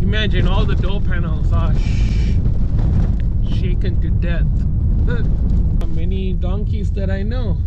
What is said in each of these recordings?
Imagine all the door panels are shaken to death. Many donkeys that I know.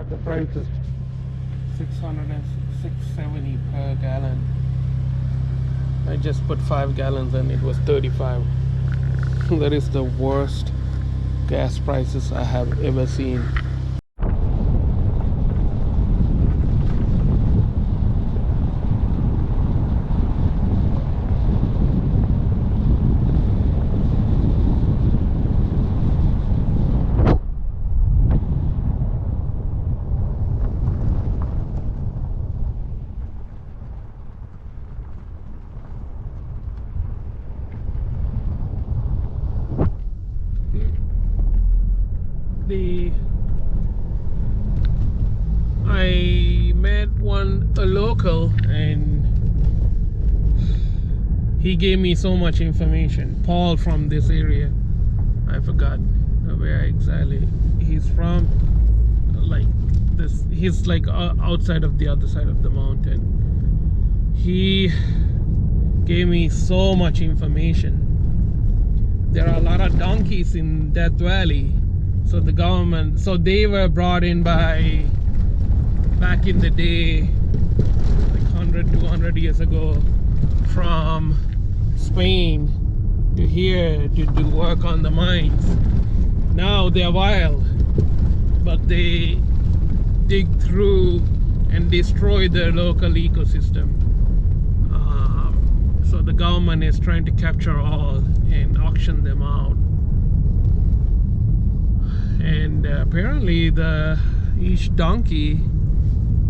The price is 670 per gallon. I just put 5 gallons and it was 35. That is the worst gas prices I have ever seen. I met a local and he gave me so much information. Paul from this area, I forgot where exactly he's from. Like this, he's like outside of the other side of the mountain. He gave me so much information. There are a lot of donkeys in Death Valley. So the government, so they were brought in by, back in the day, like 100, 200 years ago, from Spain to here to do work on the mines. Now they're wild, but they dig through and destroy the local ecosystem. So the government is trying to capture all and auction them out. and apparently each donkey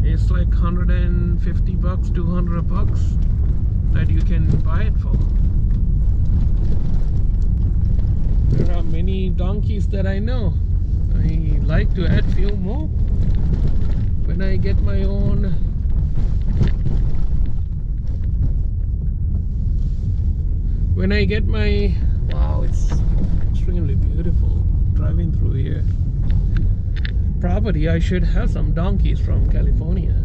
is like 150 bucks, 200 bucks that you can buy it for. There are many donkeys that I know. I like to add few more when I get my own. When I get my, wow, it's extremely beautiful driving through here. Property, I should have some donkeys from California.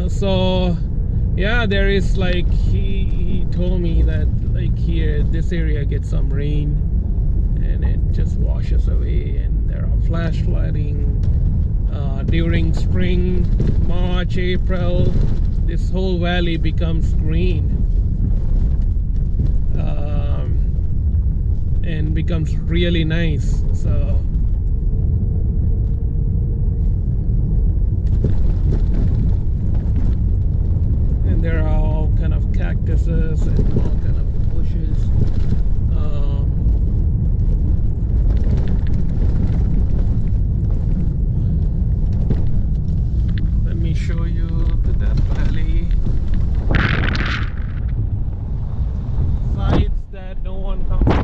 So yeah, there is like, he told me that like here this area gets some rain and it just washes away, and there are flash flooding during spring, March, April. This whole valley becomes green and becomes really nice. So there are all kind of cactuses and all kind of bushes. Let me show you the Death Valley. Sites that no one comes by.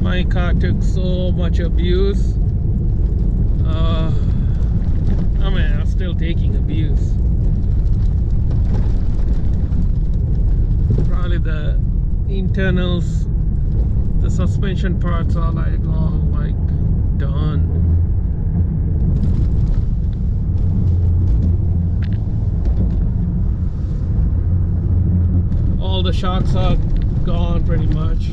My car took so much abuse. I mean, I'm still taking abuse. Probably the internals, the suspension parts are like all like done. All the shocks are gone pretty much.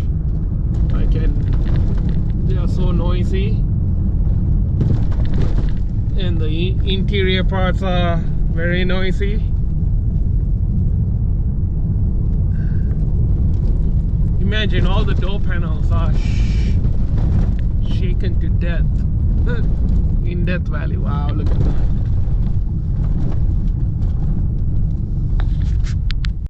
They are so noisy, and the interior parts are very noisy. Imagine all the door panels are shaken to death in Death Valley. Wow, look at that.